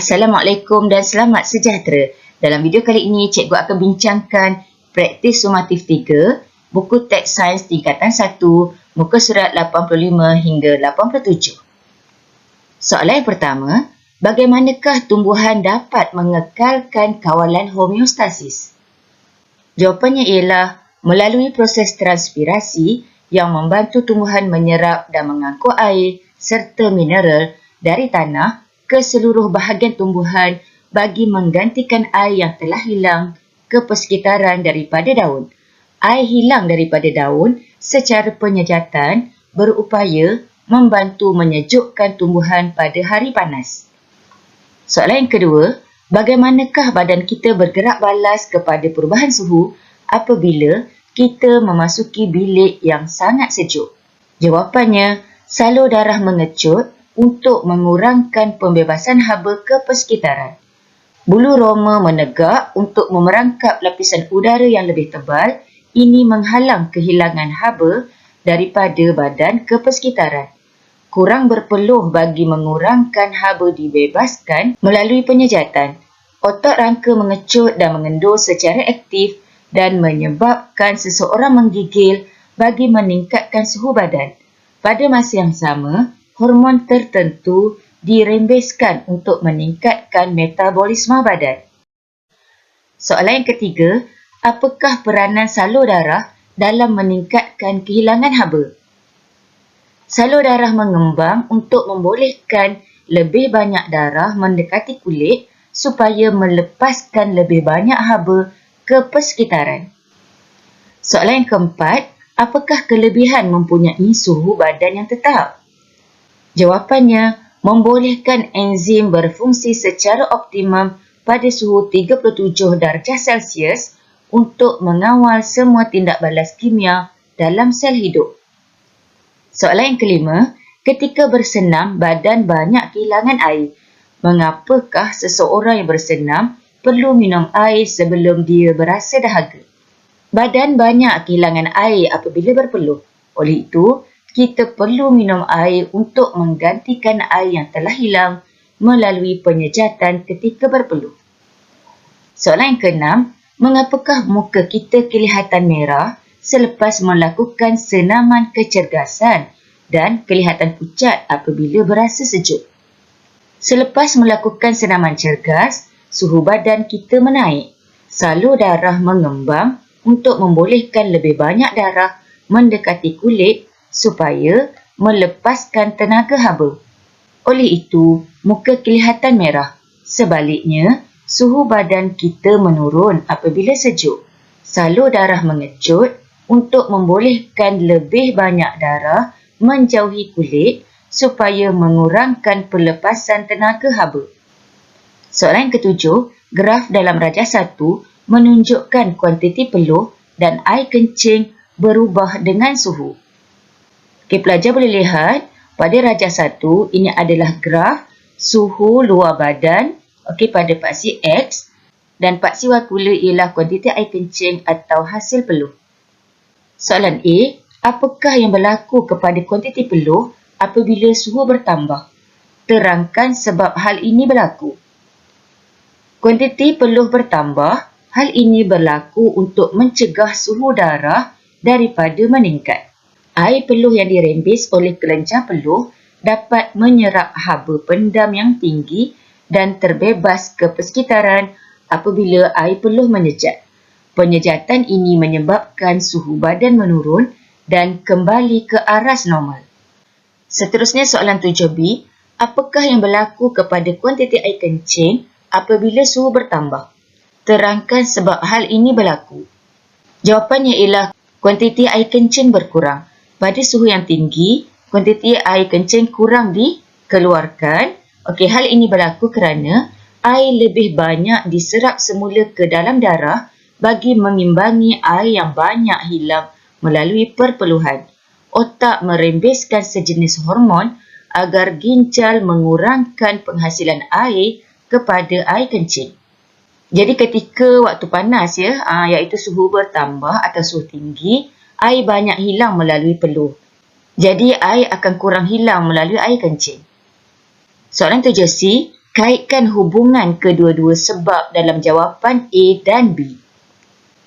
Assalamualaikum dan selamat sejahtera. Dalam video kali ini, cikgu akan bincangkan praktis sumatif 3, buku teks sains tingkatan 1, muka surat 85 hingga 87. Soalan yang pertama, bagaimanakah tumbuhan dapat mengekalkan kawalan homeostasis? Jawapannya ialah melalui proses transpirasi yang membantu tumbuhan menyerap dan mengangkut air serta mineral dari tanah ke seluruh bahagian tumbuhan bagi menggantikan air yang telah hilang ke persekitaran daripada daun. Air hilang daripada daun secara penyejatan berupaya membantu menyejukkan tumbuhan pada hari panas. Soalan yang kedua, bagaimanakah badan kita bergerak balas kepada perubahan suhu apabila kita memasuki bilik yang sangat sejuk? Jawapannya, salur darah mengecut untuk mengurangkan pembebasan haba ke persekitaran. Bulu roma menegak untuk memerangkap lapisan udara yang lebih tebal. Ini menghalang kehilangan haba daripada badan ke persekitaran. Kurang berpeluh bagi mengurangkan haba dibebaskan melalui penyejatan. Otot rangka mengecut dan mengendur secara aktif dan menyebabkan seseorang menggigil bagi meningkatkan suhu badan. Pada masa yang sama, hormon tertentu dirembeskan untuk meningkatkan metabolisme badan. Soalan yang ketiga, apakah peranan salur darah dalam meningkatkan kehilangan haba? Salur darah mengembang untuk membolehkan lebih banyak darah mendekati kulit supaya melepaskan lebih banyak haba ke persekitaran. Soalan yang keempat, apakah kelebihan mempunyai suhu badan yang tetap? Jawapannya, membolehkan enzim berfungsi secara optimum pada suhu 37 darjah Celsius untuk mengawal semua tindak balas kimia dalam sel hidup. Soalan yang kelima, ketika bersenam, badan banyak kehilangan air. Mengapakah seseorang yang bersenam perlu minum air sebelum dia berasa dahaga? Badan banyak kehilangan air apabila berpeluh. Oleh itu, kita perlu minum air untuk menggantikan air yang telah hilang melalui penyejatan ketika berpeluh. Soalan yang keenam, mengapakah muka kita kelihatan merah selepas melakukan senaman kecergasan dan kelihatan pucat apabila berasa sejuk? Selepas melakukan senaman cergas, suhu badan kita menaik. Salur darah mengembang untuk membolehkan lebih banyak darah mendekati kulit supaya melepaskan tenaga haba. Oleh itu, muka kelihatan merah. Sebaliknya, suhu badan kita menurun apabila sejuk. Salur darah mengecut untuk membolehkan lebih banyak darah menjauhi kulit supaya mengurangkan pelepasan tenaga haba. Soalan yang ketujuh, graf dalam rajah 1 menunjukkan kuantiti peluh dan air kencing berubah dengan suhu. Okey, pelajar boleh lihat pada rajah 1 ini adalah graf suhu luar badan pada paksi X dan paksi wakula ialah kuantiti air kencing atau hasil peluh. Soalan A, apakah yang berlaku kepada kuantiti peluh apabila suhu bertambah? Terangkan sebab hal ini berlaku. Kuantiti peluh bertambah, hal ini berlaku untuk mencegah suhu darah daripada meningkat. Air peluh yang dirembes oleh kelenjar peluh dapat menyerap haba pendam yang tinggi dan terbebas ke persekitaran apabila air peluh menyejat. Penyejatan ini menyebabkan suhu badan menurun dan kembali ke aras normal. Seterusnya soalan 7B, apakah yang berlaku kepada kuantiti air kencing apabila suhu bertambah? Terangkan sebab hal ini berlaku. Jawapannya ialah kuantiti air kencing berkurang. Pada suhu yang tinggi, kuantiti air kencing kurang dikeluarkan. Hal ini berlaku kerana air lebih banyak diserap semula ke dalam darah bagi mengimbangi air yang banyak hilang melalui perpeluhan. Otak merembeskan sejenis hormon agar ginjal mengurangkan penghasilan air kepada air kencing. Jadi ketika waktu panas iaitu suhu bertambah atau suhu tinggi, air banyak hilang melalui peluh. Jadi air akan kurang hilang melalui air kencing. Soalan 7C, Kaitkan hubungan kedua-dua sebab dalam jawapan A dan B.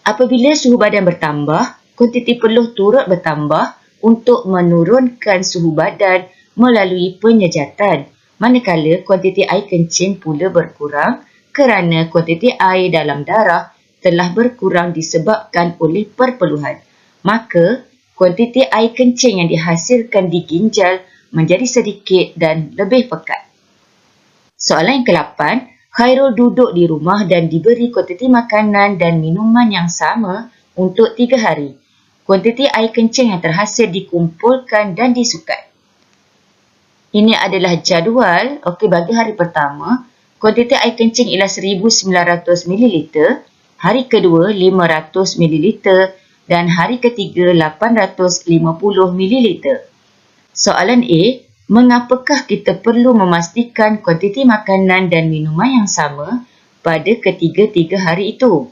Apabila suhu badan bertambah, kuantiti peluh turut bertambah untuk menurunkan suhu badan melalui penyejatan. Manakala kuantiti air kencing pula berkurang kerana kuantiti air dalam darah telah berkurang disebabkan oleh perpeluhan. Maka, kuantiti air kencing yang dihasilkan di ginjal menjadi sedikit dan lebih pekat. Soalan yang ke-8, Khairul duduk di rumah dan diberi kuantiti makanan dan minuman yang sama untuk 3 hari. Kuantiti air kencing yang terhasil dikumpulkan dan disukat. Ini adalah jadual. Bagi hari pertama, kuantiti air kencing ialah 1900 ml, hari kedua 500 ml dan hari ketiga 850 ml. Soalan A, mengapakah kita perlu memastikan kuantiti makanan dan minuman yang sama pada ketiga-tiga hari itu?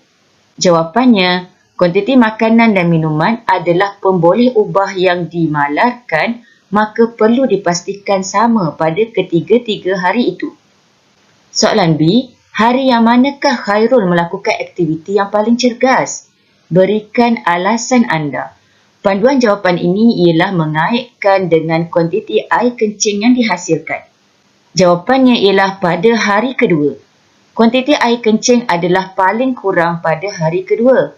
Jawapannya, kuantiti makanan dan minuman adalah pemboleh ubah yang dimalarkan, maka perlu dipastikan sama pada ketiga-tiga hari itu. Soalan B, hari yang manakah Khairul melakukan aktiviti yang paling cergas? Berikan alasan anda. Panduan jawapan ini ialah mengaitkan dengan kuantiti air kencing yang dihasilkan. Jawapannya ialah pada hari kedua. Kuantiti air kencing adalah paling kurang pada hari kedua.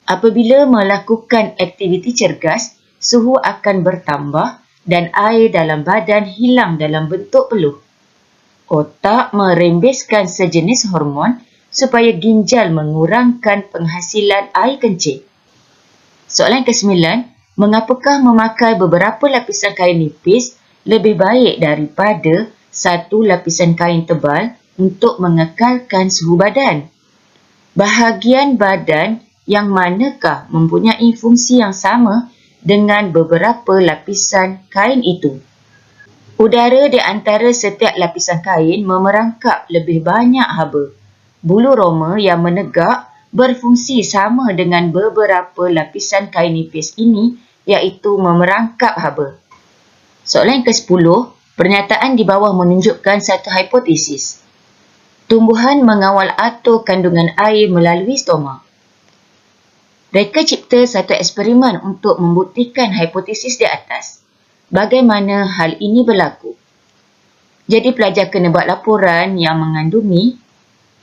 Apabila melakukan aktiviti cergas, suhu akan bertambah dan air dalam badan hilang dalam bentuk peluh. Otak merembeskan sejenis hormon supaya ginjal mengurangkan penghasilan air kencing. Soalan ke-9, mengapakah memakai beberapa lapisan kain nipis lebih baik daripada satu lapisan kain tebal untuk mengekalkan suhu badan? Bahagian badan yang manakah mempunyai fungsi yang sama dengan beberapa lapisan kain itu? Udara di antara setiap lapisan kain memerangkap lebih banyak haba. Bulu roma yang menegak berfungsi sama dengan beberapa lapisan kain nipis ini, iaitu memerangkap haba. Soalan yang ke-10, pernyataan di bawah menunjukkan satu hipotesis. Tumbuhan mengawal atur kandungan air melalui stoma. Reka cipta satu eksperimen untuk membuktikan hipotesis di atas. Bagaimana hal ini berlaku? Jadi pelajar kena buat laporan yang mengandungi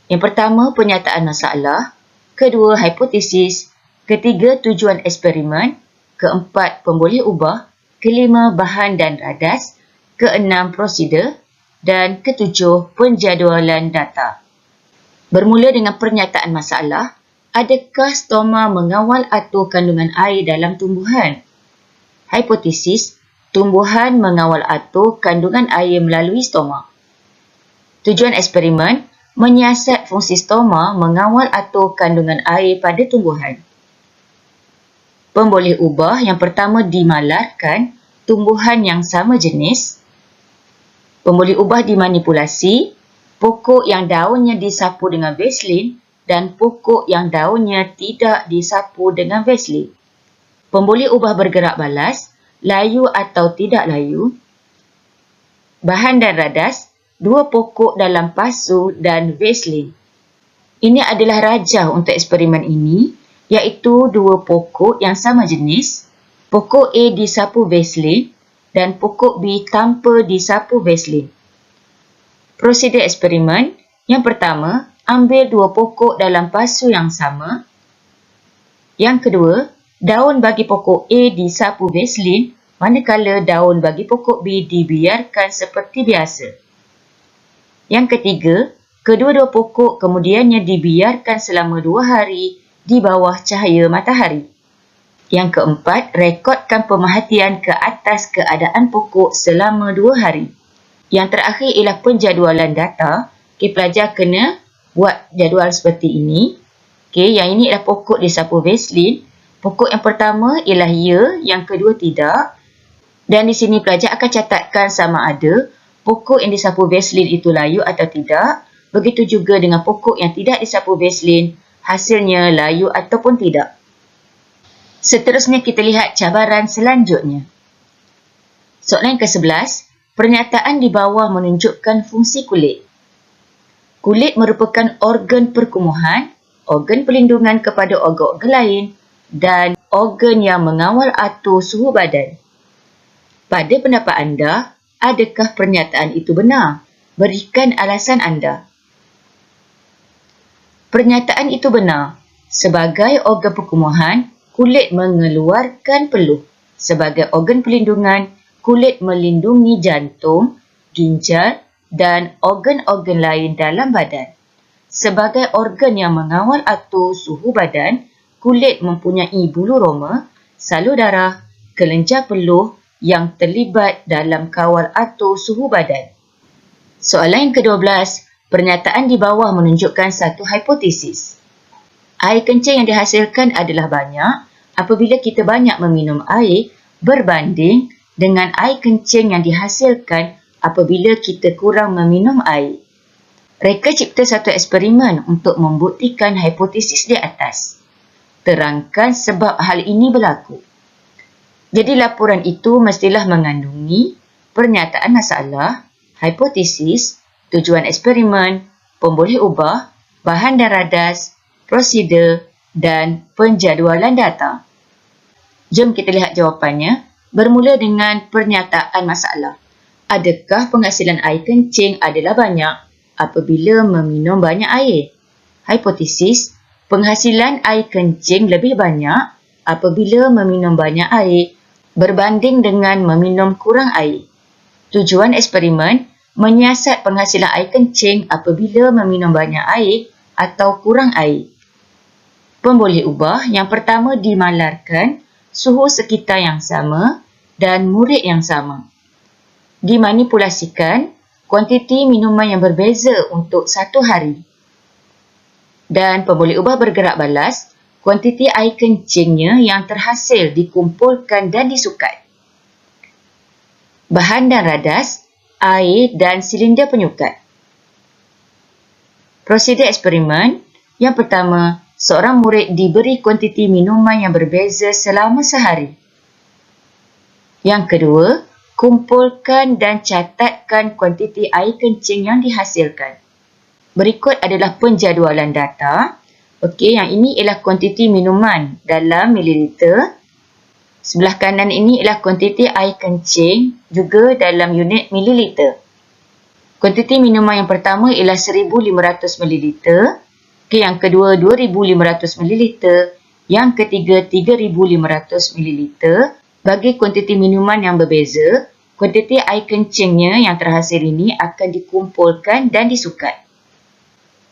yang pertama, pernyataan masalah, kedua, hipotesis, ketiga, tujuan eksperimen, keempat, pemboleh ubah, kelima, bahan dan radas, keenam, prosedur dan ketujuh, penjadualan data. Bermula dengan pernyataan masalah, adakah stoma mengawal atur kandungan air dalam tumbuhan? Hipotesis, tumbuhan mengawal atur kandungan air melalui stoma. Tujuan eksperimen, menyiasat fungsi stoma mengawal atur kandungan air pada tumbuhan. Pemboleh ubah yang pertama dimalarkan tumbuhan yang sama jenis. Pemboleh ubah dimanipulasi, pokok yang daunnya disapu dengan Vaseline dan pokok yang daunnya tidak disapu dengan Vaseline. Pemboleh ubah bergerak balas, layu atau tidak layu. Bahan dan radas, 2 pokok dalam pasu dan Vaseline. Ini adalah rajah untuk eksperimen ini, iaitu 2 pokok yang sama jenis. Pokok A disapu Vaseline dan pokok B tanpa disapu Vaseline. Prosedur eksperimen, yang pertama, ambil 2 pokok dalam pasu yang sama. Yang kedua, daun bagi pokok A disapu Vaseline, manakala daun bagi pokok B dibiarkan seperti biasa. Yang ketiga, kedua-dua pokok kemudiannya dibiarkan selama 2 hari di bawah cahaya matahari. Yang keempat, rekodkan pemerhatian ke atas keadaan pokok selama 2 hari. Yang terakhir ialah penjadualan data. Pelajar kena buat jadual seperti ini. Yang ini ialah pokok disapu Vaseline. Pokok yang pertama ialah ya, yang kedua tidak. Dan di sini pelajar akan catatkan sama ada pokok yang disapu Vaseline itu layu atau tidak. Begitu juga dengan pokok yang tidak disapu Vaseline, hasilnya layu ataupun tidak. Seterusnya kita lihat cabaran selanjutnya. Soalan ke-11, pernyataan di bawah menunjukkan fungsi kulit. Kulit merupakan organ perkumuhan, organ perlindungan kepada organ-organ lain dan organ yang mengawal atur suhu badan. Pada pendapat anda, adakah pernyataan itu benar? Berikan alasan anda. Pernyataan itu benar. Sebagai organ perkumuhan, kulit mengeluarkan peluh. Sebagai organ perlindungan, kulit melindungi jantung, ginjal dan organ-organ lain dalam badan. Sebagai organ yang mengawal atur suhu badan, kulit mempunyai bulu roma, salur darah, kelenjar peluh yang terlibat dalam kawal atur suhu badan. Soalan yang ke-12, pernyataan di bawah menunjukkan satu hipotesis. Air kencing yang dihasilkan adalah banyak apabila kita banyak meminum air berbanding dengan air kencing yang dihasilkan apabila kita kurang meminum air. Reka cipta satu eksperimen untuk membuktikan hipotesis di atas. Terangkan sebab hal ini berlaku. Jadi laporan itu mestilah mengandungi pernyataan masalah, hipotesis, tujuan eksperimen, pemboleh ubah, bahan dan radas, prosedur dan penjadualan data. Jom kita lihat jawapannya. Bermula dengan pernyataan masalah. Adakah penghasilan air kencing adalah banyak apabila meminum banyak air? Hipotesis, penghasilan air kencing lebih banyak apabila meminum banyak air berbanding dengan meminum kurang air. Tujuan eksperimen, menyiasat penghasilan air kencing apabila meminum banyak air atau kurang air. Pemboleh ubah yang pertama dimalarkan suhu sekitar yang sama dan murid yang sama. Dimanipulasikan kuantiti minuman yang berbeza untuk satu hari. Dan pemboleh ubah bergerak balas, kuantiti air kencingnya yang terhasil dikumpulkan dan disukat. Bahan dan radas, air dan silinder penyukat. Prosedur eksperimen, yang pertama, seorang murid diberi kuantiti minuman yang berbeza selama sehari. Yang kedua, kumpulkan dan catatkan kuantiti air kencing yang dihasilkan. Berikut adalah penjadualan data. Okey, yang ini ialah kuantiti minuman dalam mililiter. Sebelah kanan ini ialah kuantiti air kencing juga dalam unit mililiter. Kuantiti minuman yang pertama ialah 1,500 mililiter. Okey, yang kedua 2,500 mililiter. Yang ketiga 3,500 mililiter. Bagi kuantiti minuman yang berbeza, kuantiti air kencingnya yang terhasil ini akan dikumpulkan dan disukat.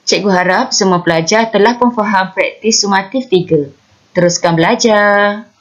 Cikgu harap semua pelajar telah pun faham praktis sumatif 3. Teruskan belajar.